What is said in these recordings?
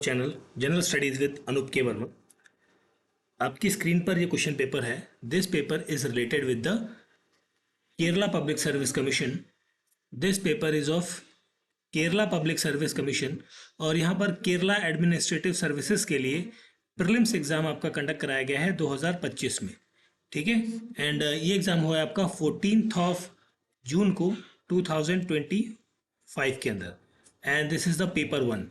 Channel general studies with Anoop K Verma. आपकी screen पर ये क्वेश्चन पेपर है। This paper is related with the Kerala public service commission. This paper is of Kerala public service commission और यहाँ पर Kerala administrative services के लिए प्रीलिम्स एग्जाम आपका कंडक्ट कराया गया है 2025 में। ठीक है, एंड ये एग्जाम हुआ है आपका 14th ऑफ जून को 2025 के अंदर, and this is the paper 1।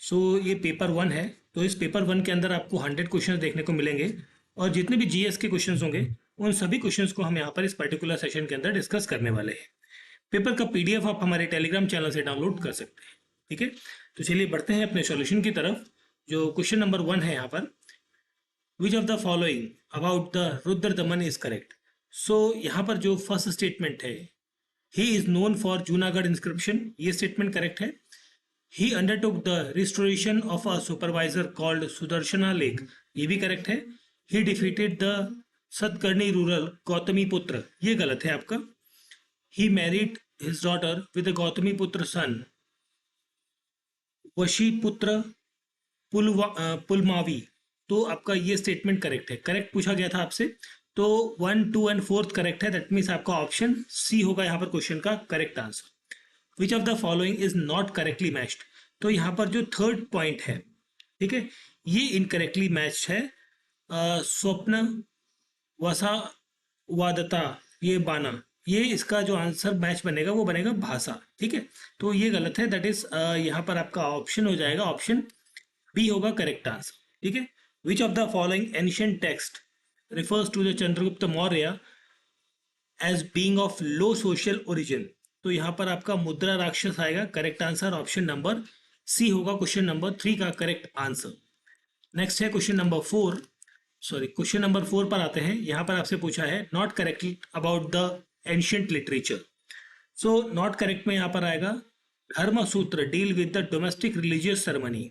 सो ये पेपर 1 है। तो इस पेपर 1 के अंदर आपको 100 क्वेश्चन देखने को मिलेंगे और जितने भी जीएस के क्वेश्चन होंगे उन सभी क्वेश्चंस को हम यहाँ पर इस पर्टिकुलर सेशन के अंदर डिस्कस करने वाले हैं। पेपर का पीडीएफ आप हमारे टेलीग्राम चैनल से डाउनलोड कर सकते हैं। ठीक है, तो चलिए बढ़ते हैं अपने सॉल्यूशन की तरफ। जो क्वेश्चन नंबर 1 है यहाँ पर, विच of the following about the Rudra Daman is correct. सो यहाँ पर जो फर्स्ट स्टेटमेंट है, he is known for Junagadh inscription, ये स्टेटमेंट करेक्ट है। He undertook the restoration of a supervisor called Sudarshana Lake, ये भी करेक्ट है। He defeated the Satakarni rural Gautami पुत्र, ये गलत है आपका। He married his daughter with a Gautami पुत्र son वशी पुत्र पुलमावी, तो आपका ये स्टेटमेंट करेक्ट है। करेक्ट पूछा गया था आपसे, तो 1, 2 एंड 4 करेक्ट है। दैट मीन्स आपका ऑप्शन सी होगा यहाँ पर क्वेश्चन का correct answer. Which of the following is not correctly matched, तो यहाँ पर जो थर्ड पॉइंट है, ठीक है, ये इनकरेक्टली मैच है। स्वप्न वसा वादता, ये बाना, ये इसका जो आंसर मैच बनेगा वो बनेगा भाषा। ठीक है, तो ये गलत है। दैट इज यहाँ पर आपका ऑप्शन हो जाएगा, ऑप्शन बी होगा करेक्ट आंसर। ठीक है, which of the following ancient text refers to the Chandragupta Maurya as being of low social origin, तो यहाँ पर आपका मुद्रा राक्षस आएगा। Correct answer option number C होगा क्वेश्चन नंबर 3 का करेक्ट आंसर। नेक्स्ट है क्वेश्चन नंबर 4, क्वेश्चन नंबर 4 पर आते हैं। यहाँ पर आपसे पूछा है not correctly about the ancient literature. So not correct में यहाँ पर आएगा धर्म सूत्र deal with the domestic religious ceremony.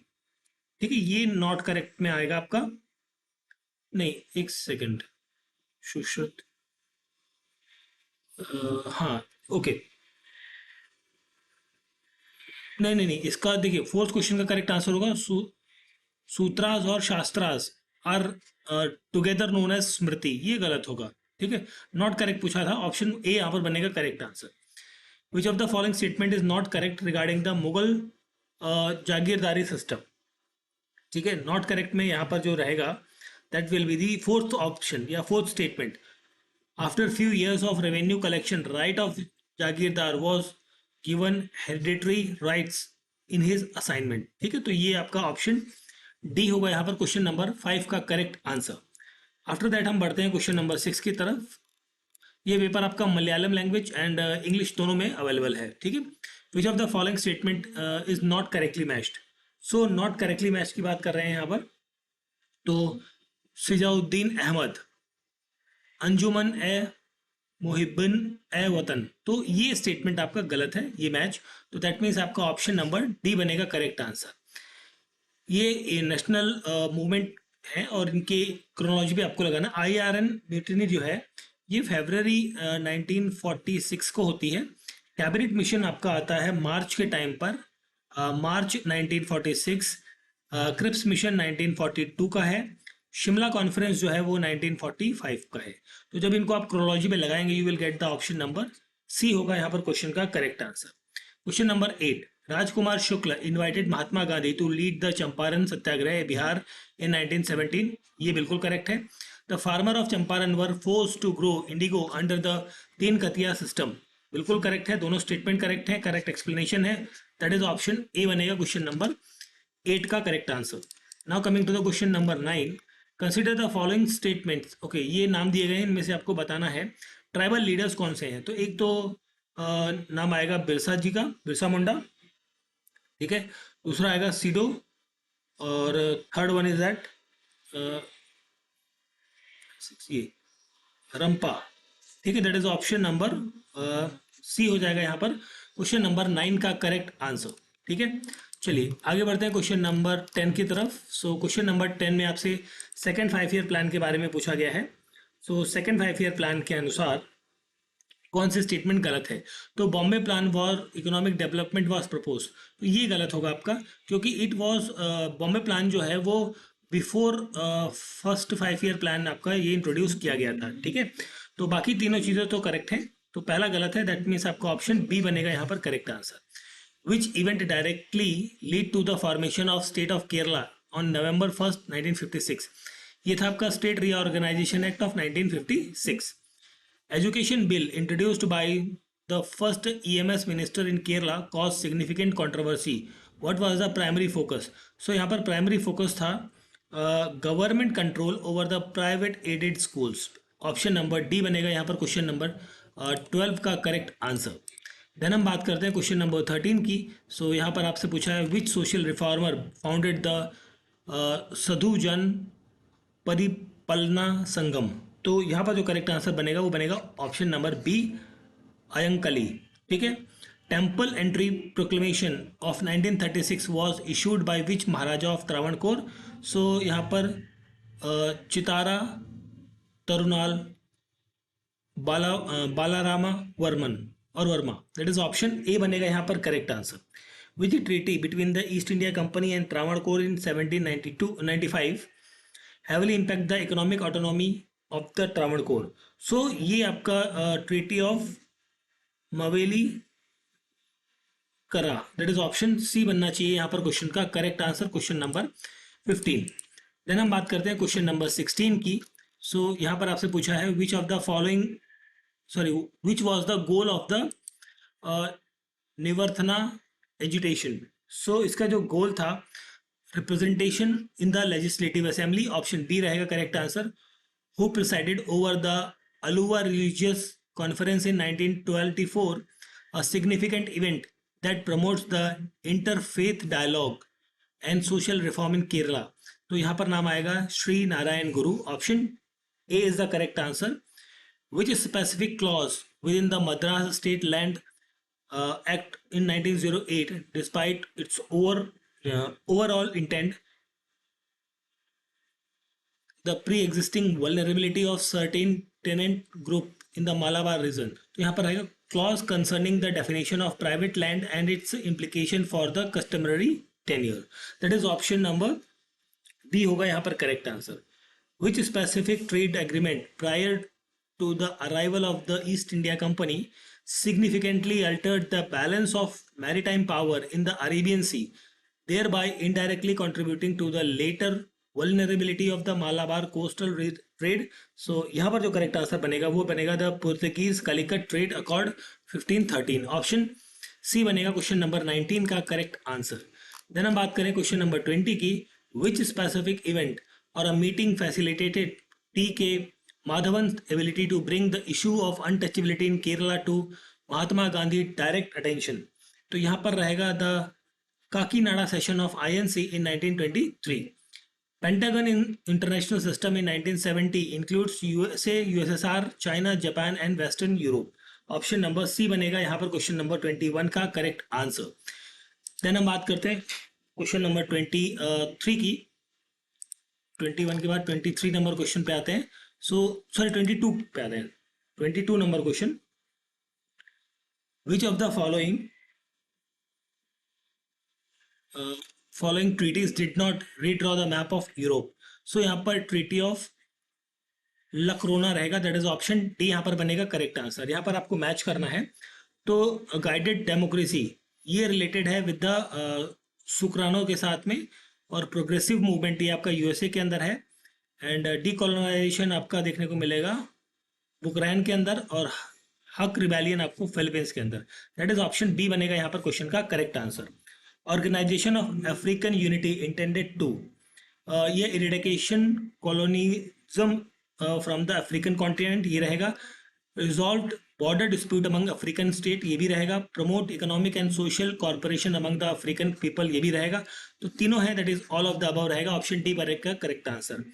ठीक है, ये नॉट करेक्ट में आएगा आपका। नहीं, एक सेकेंड, सुश्रुत, हाँ ओके, नहीं, इसका देखिए फोर्थ क्वेश्चन का करेक्ट आंसर होगा सूत्रास और shastras are together known as स्मृति, ये गलत होगा। ठीक है, नॉट करेक्ट पूछा था, ऑप्शन ए यहाँ पर बनेगा correct answer. Which of the following statement is not correct regarding the Mughal जागीरदारी सिस्टम। ठीक है, नॉट करेक्ट में यहाँ पर जो रहेगा that will be the fourth option या fourth statement. After few years of revenue collection right of जागीरदार was given hereditary rights in his assignment. ठीक है, तो ये आपका ऑप्शन डी होगा यहाँ पर क्वेश्चन नंबर 5 का करेक्ट आंसर। आफ्टर दैट हम बढ़ते हैं क्वेश्चन नंबर 6 की तरफ। ये पेपर आपका मलयालम लैंग्वेज एंड इंग्लिश दोनों में अवेलेबल है। ठीक है, which of the following statement is not correctly matched. So not correctly match की बात कर रहे हैं यहाँ पर, तो सिजाउद्दीन अहमद, अंजुमन ए मुहिब्बिन ए वतन, तो ये स्टेटमेंट आपका गलत है, ये मैच। तो दैट मीन्स आपका ऑप्शन नंबर डी बनेगा करेक्ट आंसर। ये नेशनल मूवमेंट है और इनके क्रोनोलॉजी भी आपको लगाना। IRN म्यूटिनी जो है ये फरवरी 1946 को होती है। कैबिनेट मिशन आपका आता है मार्च के टाइम पर, मार्च 1946। क्रिप्स मिशन 1942 का है। शिमला कॉन्फ्रेंस जो है वो 1945 का है। तो जब इनको आप क्रोनोलॉजी में लगाएंगे you will get the option number C होगा यहाँ पर क्वेश्चन का correct answer. Question number 8, Rajkumar Shukla invited Mahatma Gandhi to lead the Champaran satyagraha Bihar in 1917, ये बिल्कुल करेक्ट है। The farmer of Champaran were forced to grow indigo under the tinkathia system, बिल्कुल करेक्ट है। दोनों स्टेटमेंट करेक्ट है, करेक्ट एक्सप्लेनेशन है। दैट इज ऑप्शन ए बनेगा question number 8 का correct answer. Now coming to the question number 9, consider the following statements. Okay, ये नाम दिए गए हैं, इनमें से आपको बताना है ट्राइबल लीडर्स कौन से हैं। तो एक तो नाम आएगा बिरसा जी का, बिरसा मुंडा। ठीक है, दूसरा आएगा सीडो और थर्ड वन इज दैट ये रंपा। ठीक है, that is option number C हो जाएगा यहाँ पर क्वेश्चन नंबर 9 का करेक्ट आंसर। ठीक है, चलिए आगे बढ़ते हैं क्वेश्चन नंबर 10 की तरफ। सो क्वेश्चन नंबर 10 में आपसे सेकेंड 5 ईयर प्लान के बारे में पूछा गया है। सो सेकेंड 5 ईयर प्लान के अनुसार कौन सी स्टेटमेंट गलत है? तो Bombay plan for economic development was propose, तो ये गलत होगा आपका, क्योंकि इट वाज बॉम्बे प्लान जो है वो बिफोर फर्स्ट 5 ईयर प्लान आपका ये इंट्रोड्यूस किया गया था, ठीक है। तो बाकी तीनों चीज़ें तो करेक्ट हैं, तो पहला गलत है, दैट मीन्स आपका ऑप्शन बी बनेगा यहाँ पर correct answer. Which event directly lead to the formation of state of Kerala on November 1st 1956? ये था आपका state reorganisation act of 1956। Education bill introduced by the first EMS minister in Kerala cause significant controversy, what was the primary focus? So यहाँ पर primary focus था government control over the private aided schools. Option number D बनेगा यहाँ पर question number 12 का correct answer. Then हम बात करते हैं क्वेश्चन नंबर 13 की। सो यहाँ पर आपसे पूछा है विच सोशल रिफॉर्मर फाउंडेड द साधु जन परिपालना संगम? तो यहाँ पर जो करेक्ट आंसर बनेगा वो बनेगा ऑप्शन नंबर बी, अयंकली, ठीक है। Temple entry proclamation of 1936 was issued by which Maharaja of Travancore? So यहाँ पर चितारा तरुणाल बालारामा वर्मन और Varma, that is option A बनेगा यहाँ पर correct answer. Which treaty between the East India Company and Travancore in 1795 heavily impact the economic autonomy of the Travancore? So ये आपका treaty of Maveli करा, that is option सी बनना चाहिए यहाँ पर क्वेश्चन का correct answer, question number 15। Then हम बात करते हैं क्वेश्चन नंबर 16 की। सो यहाँ पर आपसे पूछा है which of the following which was the goal of the Nivarthana agitation? So इसका जो गोल था representation in the legislative assembly, option B रहेगा correct answer. Who presided over the Aluva religious conference in 1924, a significant event that promotes the interfaith dialogue and social reform in Kerala? तो यहाँ पर नाम आएगा Shri Narayana Guru, option A is the correct answer. Which specific clause within the Madras State Land Act in 1908, despite its overall intent, the pre-existing vulnerability of certain tenant group in the Malabar region? तो यहाँ पर आएगा clause concerning the definition of private land and its implication for the customary tenure, that is option number B होगा यहाँ पर correct answer। Which specific trade agreement prior to the arrival of the East India Company significantly altered the balance of maritime power in the Arabian Sea, thereby indirectly contributing to the later vulnerability of the Malabar coastal trade? So यहाँ पर जो correct answer बनेगा वो बनेगा the Portuguese Calicut trade accord 1513, option C बनेगा question number 19 का correct answer. Then हम बात करें क्वेश्चन नंबर 20 की। विच स्पेसिफिक इवेंट और अ मीटिंग फैसिलिटेटेड टी के Madhavan's ability to bring the issue of untouchability in Kerala to Mahatma Gandhi direct attention? तो यहाँ पर रहेगा the Kakinada session of INC in 1923. Pentagon in international system in 1970 includes USA, USSR, China, Japan and Western Europe. Option number C बनेगा यहाँ पर question number 21 का correct answer. Then हम बात करते हैं क्वेश्चन नंबर 23 की। 21 के बाद 23 नंबर क्वेश्चन पे आते हैं। सो सॉरी 22 पे आते हैं। 22 number question, which of the following treaties did not redraw the map of Europe? So यहाँ पर ट्रीटी ऑफ लक्रोना रहेगा, दैट इज ऑप्शन डी यहाँ पर बनेगा करेक्ट आंसर। यहाँ पर आपको मैच करना है। तो गाइडेड डेमोक्रेसी ये रिलेटेड है विद द सुक्रानो के साथ में, और प्रोग्रेसिव मूवमेंट ये आपका यूएसए के अंदर है, एंड डीकोलोनाइजेशन आपका देखने को मिलेगा बुकरैन के अंदर, और हक रिबेलियन आपको फिलीपींस के अंदर, दैट इज ऑप्शन बी बनेगा यहाँ पर क्वेश्चन का correct answer. Organisation of African unity intended to, ये eradication colonialism from the African continent ये रहेगा। Resolve border dispute among African state ये भी रहेगा। Promote economic and social corporation among the African people ये भी रहेगा। तो तीनों है, that is all of the above रहेगा, ऑप्शन डी बनेगा correct answer.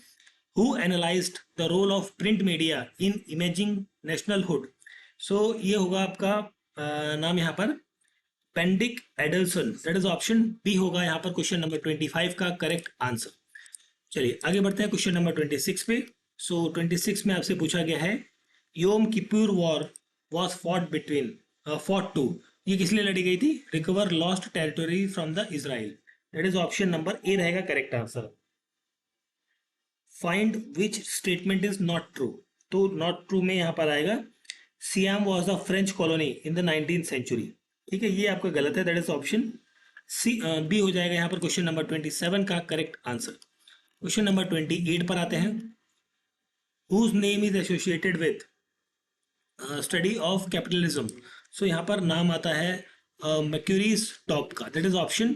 Who analyzed the role of print media in imaging nationalhood? So ये होगा आपका नाम यहाँ पर Benedict Anderson, that is option B होगा यहाँ पर क्वेश्चन नंबर 25 का करेक्ट आंसर। चलिए आगे बढ़ते हैं क्वेश्चन नंबर 26 पे। सो 26 में आपसे पूछा गया है Yom Kippur war was fought to, ये किस लिए लड़ी गई थी? Recover lost territory from the Israel. That is option number A रहेगा correct answer. Find which statement is not true, तो नॉट ट्रू में यहां पर आएगा Siam was the French colony in the 19th century. ठीक है, ये आपका गलत है, that is option C, B हो जाएगा यहाँ पर क्वेश्चन नंबर 27 का करेक्ट आंसर। क्वेश्चन नंबर 28 पर आते हैं। Whose name is associated with study of capitalism. So यहाँ पर नाम आता है मैक्यूरीज टॉप का, that is option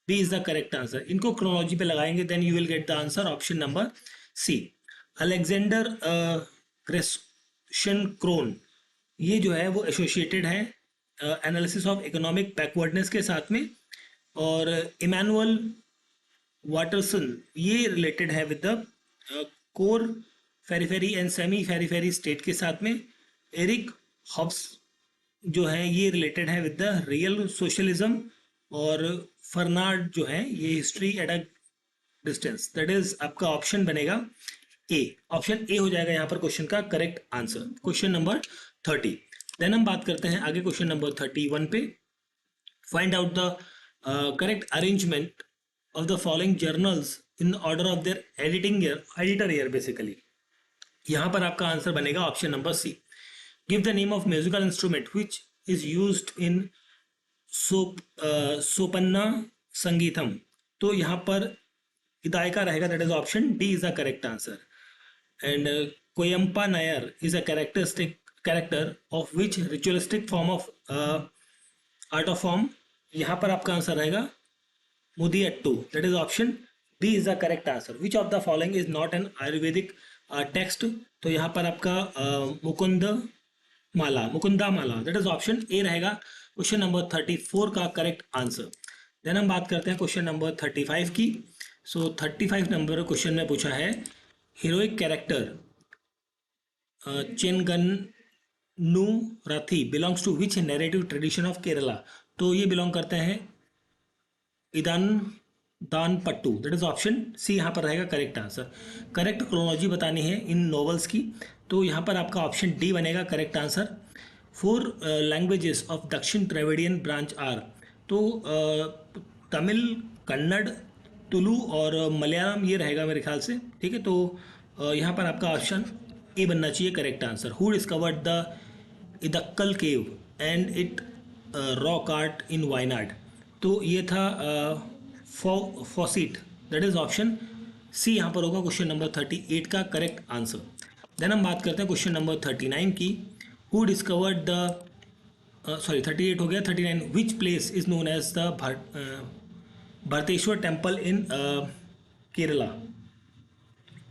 B is the correct answer. इनको क्रोनोलॉजी पे लगाएंगे then you will get the answer, option number C. Alexander Gerschenkron, ये जो है वो एसोसिएटेड है एनालिसिस ऑफ इकोनॉमिक बैकवर्डनेस के साथ में, और इमैनुअल वाटरसन ये रिलेटेड है with the core periphery and semi periphery state के साथ में। एरिक हॉब्स जो है ये रिलेटेड है विद द रियल सोशलिज्म, और फर्नार्ड जो है ये history at a distance. That is आपका ऑप्शन बनेगा ए, ऑप्शन ए हो जाएगा यहाँ पर क्वेश्चन का correct answer, question number 30। Then हम बात करते हैं आगे क्वेश्चन नंबर 31 पे। Find out the correct arrangement of the following journals in order of their editor year basically. यहां पर आपका आंसर बनेगा option number C. Give the name of musical instrument which is used in Sopana Sangeetham, तो यहां पर इदायका रहेगा, that is option D is the correct answer. And Koyimbada Nair is a character of which ritualistic form of art of form, यहां पर आपका answer रहेगा Mudiyettu, that is option B is the correct answer. Which of the following is not an Ayurvedic text, तो यहाँ पर आपका मुकुंदा माला that is option ए रहेगा, question number 34 का करेक्ट आंसर। देन हम बात करते हैं क्वेश्चन नंबर 35 की। सो 35 नंबर क्वेश्चन में पूछा है heroic character Chengannur Raathi belongs to which narrative tradition of Kerala, तो ये बिलोंग करते हैं इदान दान पट्टू, दैट इज ऑप्शन सी यहाँ पर रहेगा करेक्ट आंसर। करेक्ट क्रोनोलॉजी बतानी है इन नॉवेल्स की, तो यहाँ पर आपका ऑप्शन डी बनेगा करेक्ट आंसर। 4 लैंग्वेजेस ऑफ दक्षिण द्रविडियन ब्रांच आर, तो तमिल, कन्नड़, तुलु और मलयालम ये रहेगा मेरे ख्याल से। ठीक है, तो यहाँ पर आपका ऑप्शन ए बनना चाहिए correct answer. Who discovered the Edakkal cave and it rock art in Wayanad, तो ये था Fawcett, that is option C यहाँ पर होगा क्वेश्चन नंबर 38 का करेक्ट आंसर। देन हम बात करते हैं क्वेश्चन नंबर 39 की। हु डिस्कवर्ड द 38 हो गया, 39 which place is known as the Bharateshwar temple in Kerala.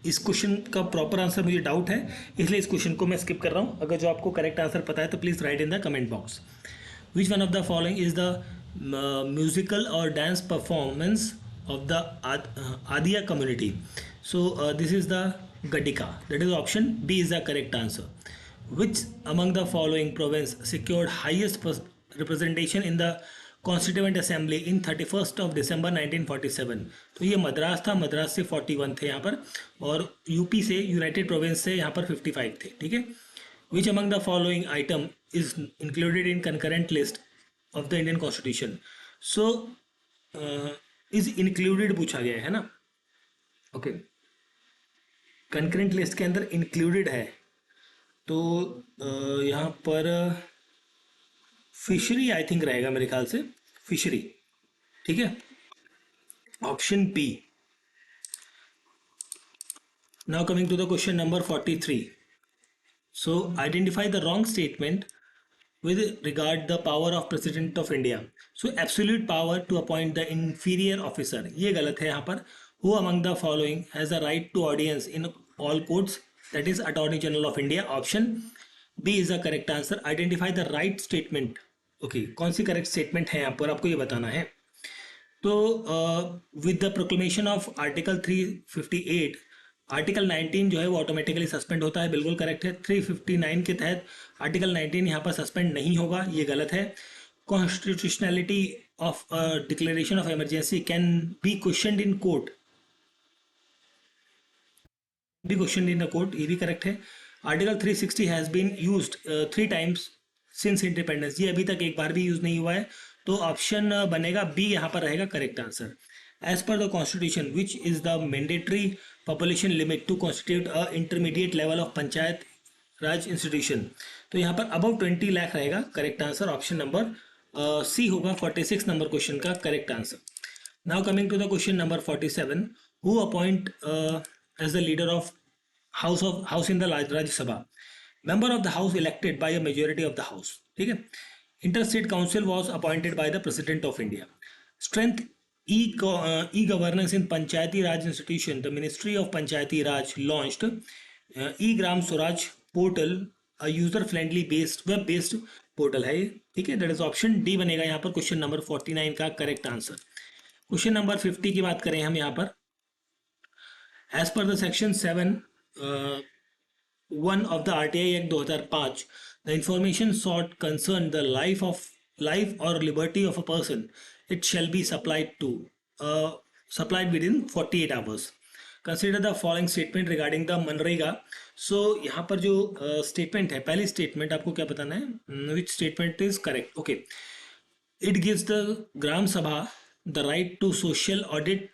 इस क्वेश्चन का प्रॉपर आंसर मुझे डाउट है, इसलिए इस क्वेश्चन को मैं स्किप कर रहा हूँ। अगर जो आपको करेक्ट आंसर पता है तो please write in the comment box. Which one of the following is the musical or dance performance of the Adiya community, so this is the Gadika, that is option B is the correct answer. Which among the following province secured highest representation in the Constituent Assembly in 31st of December 1947, तो ये मद्रास था, मद्रास से 41 थे यहाँ पर, और UP से United province से यहाँ पर 55 थे। ठीक है, विच among the following item is included in concurrent list of the Indian constitution, so is included पूछा गया है ना। ओके, कंकरेंट लिस्ट के अंदर इंक्लूडेड है, तो यहाँ पर फिशरी आई थिंक रहेगा मेरे ख्याल से, फिशरी। ठीक है, option B. Now coming to the question number 43। So identify the wrong statement with regard the power of president of India. So absolute power to appoint the inferior officer, ये गलत है यहाँ पर। Who among the following has the right to audience in all courts, that is Attorney General of India, option B is the correct answer. Identify the right statement. Okay, कौन सी correct statement है यहाँ पर आपको ये बताना है। तो with the proclamation of Article 358, article 19 जो है वो ऑटोमेटिकली सस्पेंड होता है, बिल्कुल करेक्ट है। 359 के तहत आर्टिकल 19 यहाँ पर सस्पेंड नहीं होगा, ये गलत है। Constitutionality of declaration of emergency can be questioned in court, be questioned in the court, ये भी करेक्ट है। Article 360 has been used 3 times since independence, ये अभी तक एक बार भी यूज नहीं हुआ है, तो ऑप्शन बनेगा बी यहाँ पर रहेगा correct answer. As per the constitution which is the mandatory population limit to constitute a intermediate level of panchayat raj institution, तो यहाँ पर अबाउट 20 लाख रहेगा correct answer. Option number C होगा 46 नंबर क्वेश्चन का correct answer. Now coming to the question number 47, who appoint as the leader of house in the Rajya Sabha, member of the house elected by a majority of the house, ठीक है। interstate council was appointed by the president of India, strength e-governance in panchayati raj institution, the ministry of panchayati raj launched e-gram swaraj portal, a user friendly based web based portal है ये, ठीक है। That is option D बनेगा यहाँ पर question number 49 का correct answer. Question number 50 की बात करें हम यहाँ पर, as per the section 7 1 of the RTI Act 2005, the information sought concern the life or liberty of a person. It shall be supplied within 48 hours. Consider the following statement regarding the MNREGA. So यहाँ पर जो statement है, पहली statement आपको क्या बताना है, which statement is correct. Okay, it gives the gram sabha the right to social audit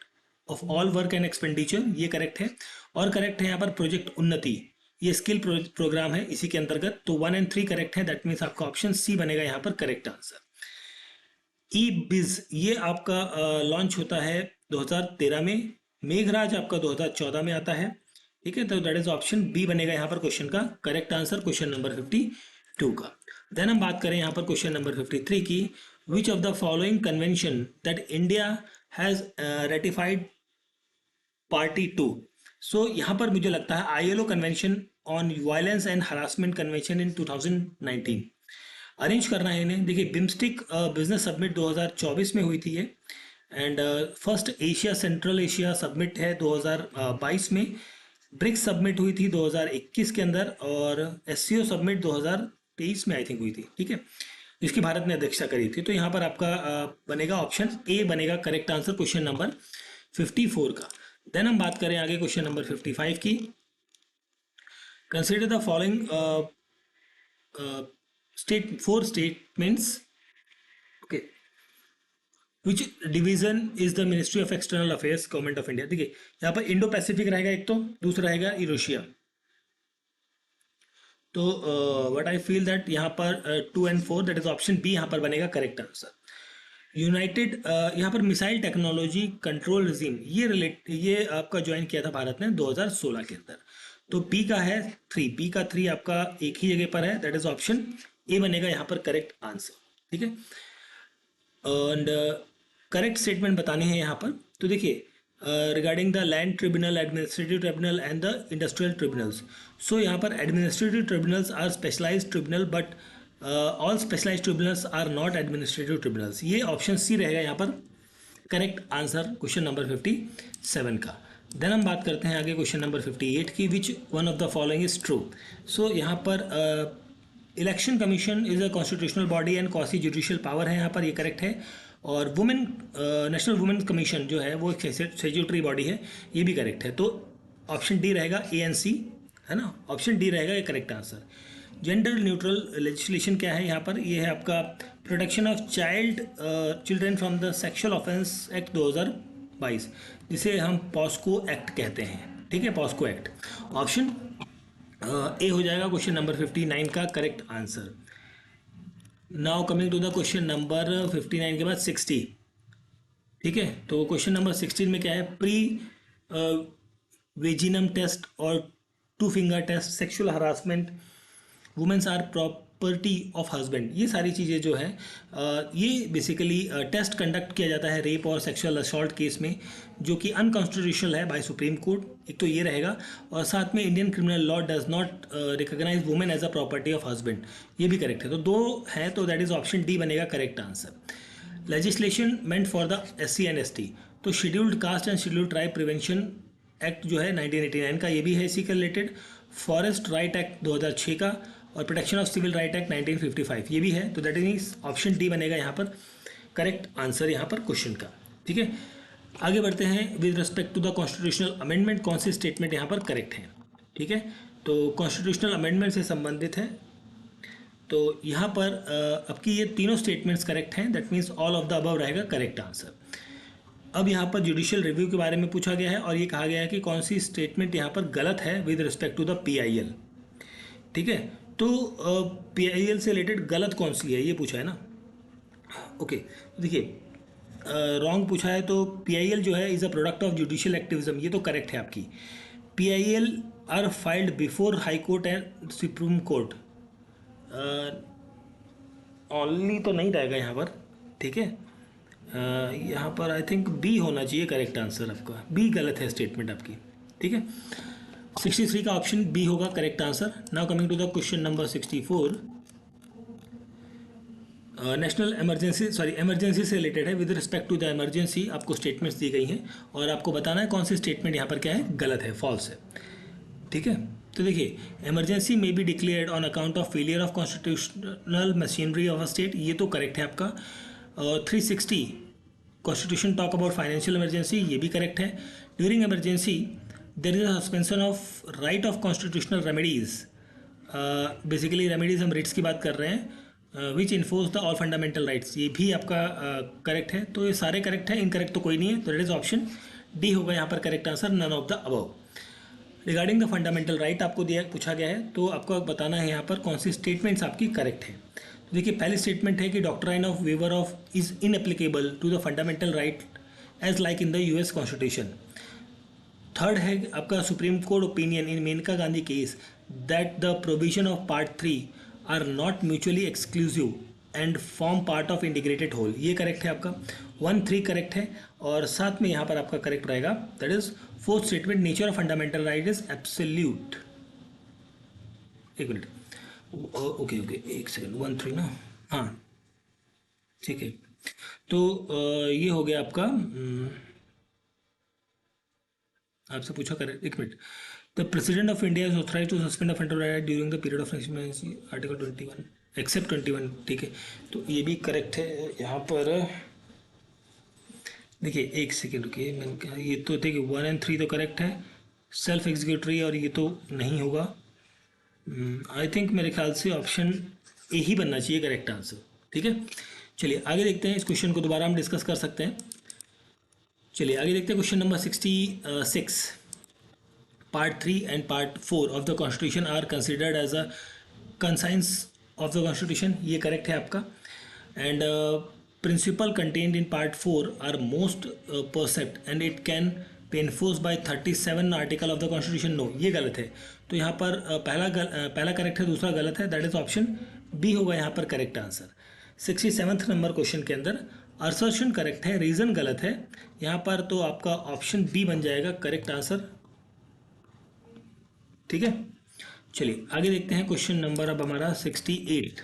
of all work and expenditure, ये करेक्ट है। और करेक्ट है यहाँ पर प्रोजेक्ट उन्नति, ये स्किल प्रोग्राम है इसी के अंतर्गत, तो 1 और 3 करेक्ट है। दैट मीन्स आपका ऑप्शन सी बनेगा यहाँ पर करेक्ट आंसर। ई बिज ये आपका लॉन्च होता है 2013 में, मेघराज आपका 2014 में आता है, ठीक है। तो दैट इज ऑप्शन बी बनेगा यहाँ पर क्वेश्चन का करेक्ट आंसर, क्वेश्चन नंबर 52 का। देन हम बात करें यहाँ पर क्वेश्चन नंबर 53 की, विच of the following convention that India has ratified party 2। सो यहाँ पर मुझे लगता है ILO convention on violence and harassment convention in 2019 arrange करना है इन्हें। देखिए, बिम्स्टिक बिजनेस समिट 2024 में हुई थी ये, and first Asia central Asia summit है 2022 में, ब्रिक्स समिट हुई थी 2021 के अंदर, और SCO समिट 2023 में आई थिंक हुई थी, ठीक है, जिसकी भारत ने अध्यक्षता करी थी। तो यहाँ पर आपका बनेगा ऑप्शन ए बनेगा करेक्ट आंसर क्वेश्चन नंबर 54 का। देन हम बात करें आगे क्वेश्चन नंबर 55 की, consider the following four statements, okay, which division is the ministry of external affairs government of India. देखिए, यहाँ पर इंडो पैसिफिक रहेगा एक, तो दूसरा रहेगा यूरेशिया। तो व्हाट आई फील दैट यहाँ पर 2 और 4 दैट इज ऑप्शन बी यहाँ पर बनेगा करेक्ट आंसर। यूनाइटेड यहाँ पर मिसाइल टेक्नोलॉजी कंट्रोल रिजीम, ये आपका ज्वाइन किया था भारत ने 2016 के अंदर, तो बी का है 3, बी का 3 आपका एक ही जगह पर है, दैट इज ऑप्शन ए बनेगा यहाँ पर करेक्ट आंसर, ठीक है। एंड करेक्ट स्टेटमेंट बताने हैं यहाँ पर, तो देखिए regarding the land tribunal, administrative tribunal and the industrial tribunals. So यहाँ पर administrative tribunals are specialised tribunal, but all specialised tribunals are not administrative tribunals, ये ऑप्शन सी रहेगा यहाँ पर करेक्ट आंसर क्वेश्चन नंबर 57 का। देन हम बात करते हैं आगे क्वेश्चन नंबर 58 की, which one of the following is true. So यहाँ पर election commission is a constitutional body and quasi judicial power है, यहाँ पर ये करेक्ट है। और वुमेन नेशनल वुमेन कमीशन जो है वो एक स्टैट्यूटरी बॉडी है, ये भी करेक्ट है। तो ऑप्शन डी रहेगा ANC, है ना, ऑप्शन डी रहेगा ये correct answer. Gender neutral legislation क्या है यहाँ पर, ये है आपका protection of children from the sexual offence act 2022, जिसे हम पॉस्को एक्ट कहते हैं, ठीक है, पॉस्को एक्ट। ऑप्शन ए हो जाएगा क्वेश्चन नंबर 59 का correct answer. Now coming to the question number 59 के बाद 60, ठीक है। तो क्वेश्चन नंबर 16 में क्या है, प्री वेजिनम टेस्ट और 2 finger test, sexual harassment, women's are property of husband, ये सारी चीज़ें जो है ये बेसिकली टेस्ट कंडक्ट किया जाता है रेप और सेक्सुअल असॉल्ट केस में, जो कि अनकॉन्स्टिट्यूशनल है बाय सुप्रीम कोर्ट, एक तो ये रहेगा, और साथ में Indian criminal law does not recognise women as a property of husband, ये भी करेक्ट है। तो 2 है, तो दैट इज ऑप्शन डी बनेगा correct answer. Legislation meant for the SC and ST, तो scheduled caste and scheduled tribe prevention act जो है 1989 का, ये भी है इसी के रिलेटेड। फॉरेस्ट राइट एक्ट 2006 का, और protection of civil right act 1955, ये भी है। तो दैट इज ऑप्शन डी बनेगा यहाँ पर करेक्ट आंसर यहाँ पर क्वेश्चन का, ठीक है। आगे बढ़ते हैं, with respect to the constitutional amendment कौन सी स्टेटमेंट यहाँ पर करेक्ट है, ठीक है। तो कॉन्स्टिट्यूशनल अमेंडमेंट से संबंधित है तो यहाँ पर आपकी ये तीनों स्टेटमेंट्स करेक्ट हैं, that means all of the above रहेगा करेक्ट आंसर। अब यहाँ पर जुडिशियल रिव्यू के बारे में पूछा गया है और ये कहा गया है कि कौन सी स्टेटमेंट यहाँ पर गलत है with respect to the PIL. ठीक है, तो पीआईएल से रिलेटेड गलत कौन सी है ये पूछा है ना। ओके, देखिए रॉन्ग पूछा है तो पीआईएल जो है is a product of judicial activism, ये तो करेक्ट है आपकी। PIL are filed before high court and supreme court, only तो नहीं रहेगा यहाँ पर। ठीक है, यहाँ पर आई थिंक बी होना चाहिए करेक्ट आंसर आपका, बी गलत है स्टेटमेंट आपकी। ठीक है, 63 का ऑप्शन बी होगा correct answer. Now coming to the question number 64, national emergency से रिलेटेड है। With respect to the emergency आपको स्टेटमेंट्स दी गई हैं और आपको बताना है कौन सी स्टेटमेंट यहाँ पर क्या है, गलत है, फॉल्स है। ठीक है, तो देखिए इमरजेंसी में be declared on account of failure of constitutional machinery of a state, ये तो करेक्ट है आपका। 360 constitution talk about financial emergency, ये भी करेक्ट है। During emergency there is a suspension of right of constitutional remedies, basically remedies हम writs की बात कर रहे हैं, which enforce the all fundamental rights, ये भी आपका करेक्ट है। तो ये सारे करेक्ट है, इनकरेक्ट तो कोई नहीं है, तो दैट इज ऑप्शन डी होगा यहाँ पर correct answer, none of the above. Regarding the fundamental right आपको दिया पूछा गया है, तो आपको बताना है यहाँ पर कौन सी स्टेटमेंट्स आपकी करेक्ट है। तो देखिए पहली स्टेटमेंट है कि doctrine of waiver of is inapplicable to the fundamental right as like in the US constitution. Third है आपका supreme court opinion in Maneka Gandhi case that the provision of part 3 are not mutually exclusive and form part of integrated whole, ये correct है आपका। 1-3 correct है और साथ में यहाँ पर आपका करेक्ट रहेगा that is fourth statement, nature of fundamental right is absolute. एक मिनट, ओके ओके एक सेकंड, 1-3 ना, हाँ ठीक है। तो ये हो गया आपका, आपसे पूछा करें, एक minute. The president of India is authorise to suspend of fundamental right during the period of emergency, article 21 except 21। ठीक है, तो ये भी करेक्ट है यहाँ पर। देखिए एक सेकेंड रुकिए, मैंने कहा ये तो देखिए 1 और 3 तो करेक्ट है, सेल्फ एग्जीक्यूटरी और ये तो नहीं होगा। आई थिंक मेरे ख्याल से ऑप्शन ए ही बनना चाहिए करेक्ट आंसर। ठीक है, चलिए आगे देखते हैं, इस क्वेश्चन को दोबारा हम डिस्कस कर सकते हैं। चलिए आगे देखते हैं question number 66। Part 3 and part 4 of the constitution are considered as a conscience of the constitution, ये करेक्ट है आपका। And principle contained in part 4 are most percept and it can be enforce by 37 article of the constitution, no ये गलत है। तो यहाँ पर पहला करेक्ट है, दूसरा गलत है, दैट इज ऑप्शन बी होगा यहाँ पर करेक्ट आंसर। 67 नंबर क्वेश्चन के अंदर असर्शन करेक्ट है, रीज़न गलत है यहाँ पर, तो आपका ऑप्शन बी बन जाएगा करेक्ट आंसर। ठीक है, चलिए आगे देखते हैं क्वेश्चन नंबर अब हमारा 68।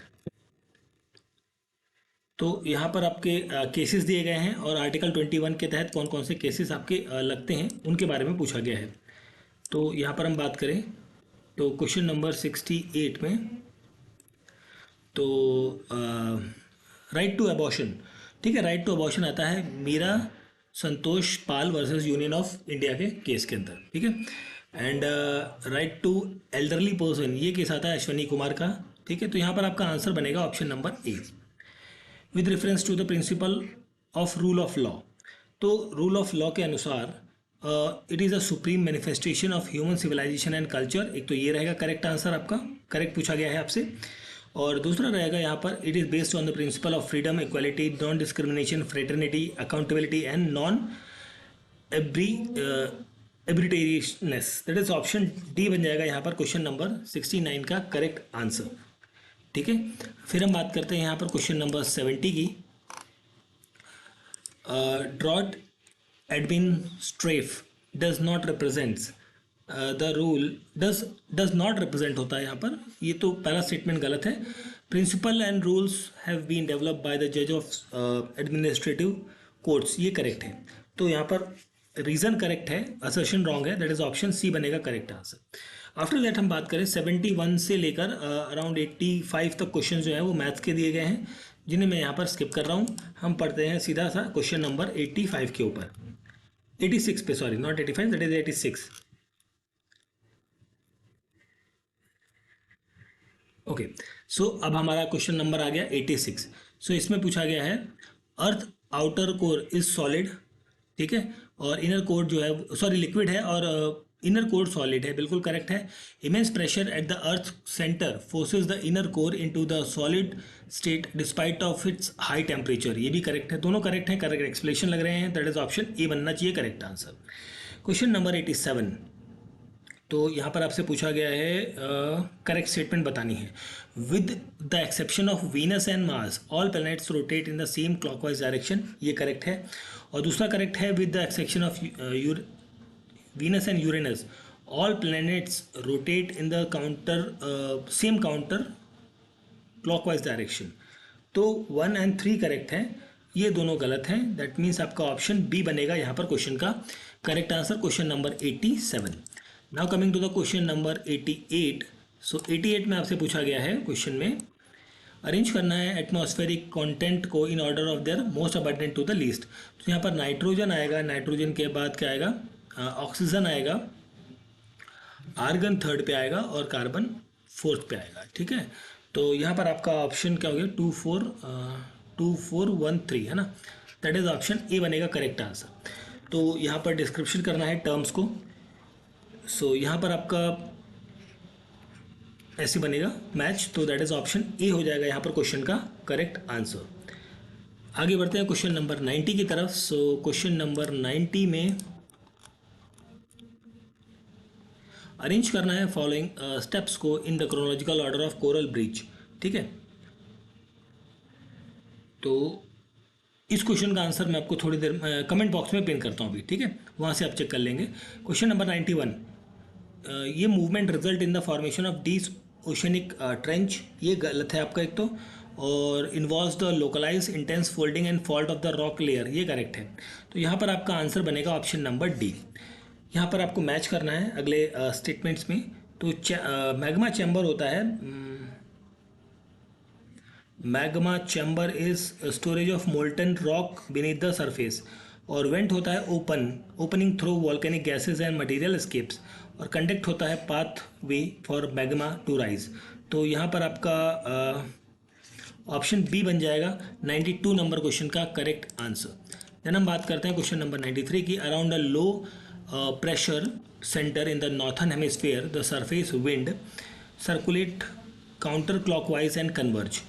तो यहाँ पर आपके केसेस दिए गए हैं और आर्टिकल 21 के तहत कौन कौन से केसेस आपके लगते हैं उनके बारे में पूछा गया है। तो यहाँ पर हम बात करें तो क्वेश्चन नंबर 68 में, तो राइट टू अबॉर्शन, ठीक है, राइट टू अबॉर्शन आता है Meera Santosh Pal versus union of India के केस के अंदर। ठीक है, and right to elderly person, ये केस आता है अश्वनी कुमार का। ठीक है, तो यहाँ पर आपका आंसर बनेगा option number A. With reference to the principle of rule of law, तो रूल ऑफ लॉ के अनुसार it is a supreme manifestation of human civilisation and culture, एक तो ये रहेगा करेक्ट आंसर आपका, करेक्ट पूछा गया है आपसे। और दूसरा रहेगा यहाँ पर it is based on the principle of freedom, equality, non discrimination, fraternity, accountability and non arbitrariness, that is option D बन जाएगा यहाँ पर क्वेश्चन नंबर 69 का करेक्ट आंसर। ठीक है, फिर हम बात करते हैं यहाँ पर क्वेश्चन नंबर 70 की। Droit administrative does not represents the rule, does not represent होता है यहाँ पर, ये तो पहला स्टेटमेंट गलत है। Principle and rules have been developed by the जज ऑफ एडमिनिस्ट्रेटिव कोर्ट्स, ये करेक्ट है। तो यहाँ पर रीज़न करेक्ट है, असर्शन रॉन्ग है, दैट इज ऑप्शन सी बनेगा करेक्ट आंसर। आफ्टर दैट हम बात करें 71 से लेकर अराउंड 85 तक क्वेश्चन जो है वो मैथ्स के दिए गए हैं, जिन्हें मैं यहाँ पर स्किप कर रहा हूँ। हम पढ़ते हैं सीधा सा क्वेश्चन नंबर 85 के ऊपर, 86 पे, sorry not 85, that is 86। Okay, so अब हमारा क्वेश्चन नंबर आ गया 86। सो इसमें पूछा गया है अर्थ आउटर कोर इज सॉलिड, ठीक है, और इनर कोर जो है सॉरी लिक्विड है, और इनर कोर सॉलिड है, बिल्कुल करेक्ट है। Immense pressure at the earth centre forces the inner core into the solid state despite of its high temperature, ये भी करेक्ट है, दोनों करेक्ट है, करेक्ट एक्सप्लेनेशन लग रहे हैं, दैट इज ऑप्शन ए बनना चाहिए करेक्ट आंसर। क्वेश्चन नंबर 87, तो यहाँ पर आपसे पूछा गया है करेक्ट स्टेटमेंट बतानी है। With the exception of Venus and Mars all planets rotate in the same clockwise direction, ये करेक्ट है। और दूसरा करेक्ट है with the exception of Venus and Uranus all planets rotate in the same counter clockwise direction. तो 1 और 3 correct हैं, ये दोनों गलत हैं, दैट मीन्स आपका ऑप्शन बी बनेगा यहाँ पर क्वेश्चन का correct answer, question number 87। Now coming to the question number 88। So 88 में आपसे पूछा गया है क्वेश्चन में अरेंज करना है एटमॉस्फेरिक कंटेंट को in order of their most abundant to the least. तो यहाँ पर नाइट्रोजन आएगा, नाइट्रोजन के बाद क्या आएगा, ऑक्सीजन आएगा, आर्गन थर्ड पे आएगा और कार्बन फोर्थ पे आएगा, ठीक है। तो यहाँ पर आपका ऑप्शन क्या हो गया 2413 है ना, दैट इज ऑप्शन ए बनेगा करेक्ट आंसर। तो यहाँ पर डिस्क्रिप्शन करना है टर्म्स को। सो यहाँ पर आपका ऐसे बनेगा मैच, तो दैट इज ऑप्शन ए हो जाएगा यहाँ पर क्वेश्चन का करेक्ट आंसर। आगे बढ़ते हैं क्वेश्चन नंबर 90 की तरफ। सो क्वेश्चन नंबर 90 में अरेंज करना है फॉलोइंग स्टेप्स को in the chronological order of coral breach, ठीक है। तो इस क्वेश्चन का आंसर मैं आपको थोड़ी देर कमेंट बॉक्स में पिन करता हूँ अभी, ठीक है, वहाँ से आप चेक कर लेंगे। क्वेश्चन नंबर 91, ये movement result in the formation of deep oceanic trench, ये गलत है आपका एक तो, और involves the localise intense folding and fault of the rock layer, ये करेक्ट है। तो यहाँ पर आपका आंसर बनेगा ऑप्शन नंबर डी। यहाँ पर आपको मैच करना है अगले स्टेटमेंट्स में। तो मैग्मा चैम्बर होता है, magma chamber is storage of molten rock beneath the surface, और वेंट होता है opening through volcanic gases and material escapes, और कंडक्ट होता है pathway for magma to rise. तो यहाँ पर आपका ऑप्शन बी बन जाएगा 92 नंबर क्वेश्चन का करेक्ट आंसर। देन हम बात करते हैं क्वेश्चन नंबर 93 की। Around a low pressure center in the northern hemisphere, the surface wind circulate counterclockwise and converge.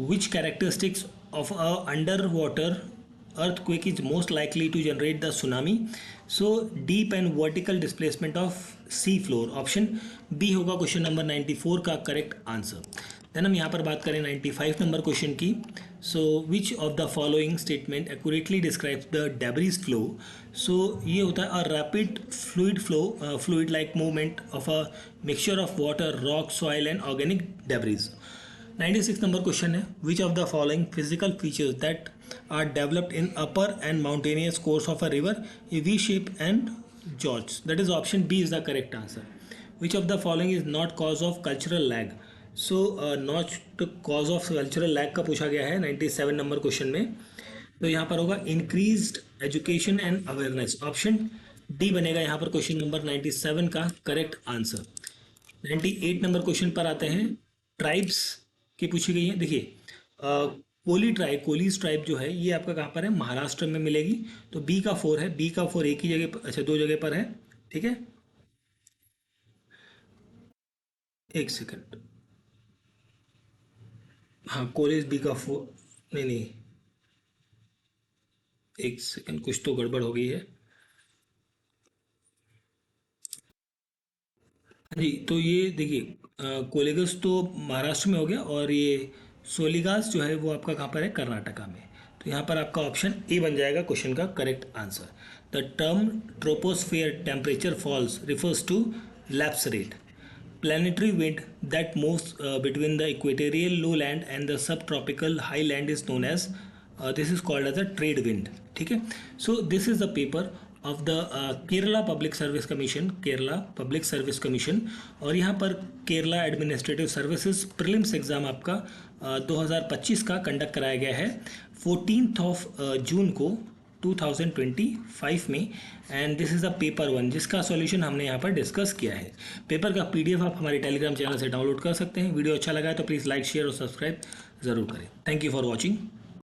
Which characteristics of a underwater earthquake is most likely to generate the tsunami? So deep and vertical displacement of sea floor, option B होगा question number 94 का correct answer. Then हम यहाँ पर बात करें 95 number question की। So which of the following statement accurately describes the debris flow. So ये होता है a rapid fluid like movement of a mixture of water, rock, soil and organic debris. 96 number question है which of the following physical features that are developed in upper and mountainous course of a river, a V shape and gorge, that is option B is the correct answer. Which of the following is not cause of cultural lag. So not cause of cultural lag का पूछा गया है 97 number question में। तो यहाँ पर होगा increased education and awareness, option D बनेगा यहाँ पर क्वेश्चन नंबर 97 का करेक्ट आंसर। 98 नंबर क्वेश्चन पर आते हैं, ट्राइब्स की पूछी गई है। देखिए कोलीज ट्राइब जो है ये आपका कहाँ पर है, महाराष्ट्र में मिलेगी। तो बी का 4 है, बी का 4 एक ही जगह, अच्छा 2 जगह पर है, ठीक है। एक सेकंड, हाँ कोलेज बी का 4, नहीं एक सेकंड, कुछ तो गड़बड़ हो गई है। हाँ जी, तो ये देखिए कोलेगस तो महाराष्ट्र में हो गया, और ये सोलिगास जो है वो आपका कहाँ पर है, कर्नाटका में। तो यहाँ पर आपका ऑप्शन ए बन जाएगा क्वेश्चन का correct answer. The term troposphere temperature falls refers to lapse rate, planetary wind that moves between the equatorial lowland and the subtropical highland is known as this is called as a trade wind, ठीक है। so this is the paper of the Kerala Public Service Commission, Kerala Public Service Commission, और यहाँ पर Kerala administrative services prelims exam आपका 2025 का conduct कराया गया है 14th of जून को 2025 में। And this is the paper 1 जिसका सॉल्यूशन हमने यहाँ पर डिस्कस किया है। पेपर का पीडीएफ आप हमारे टेलीग्राम चैनल से डाउनलोड कर सकते हैं। वीडियो अच्छा लगा है तो प्लीज़ लाइक शेयर और सब्सक्राइब ज़रूर करें। Thank you for watching.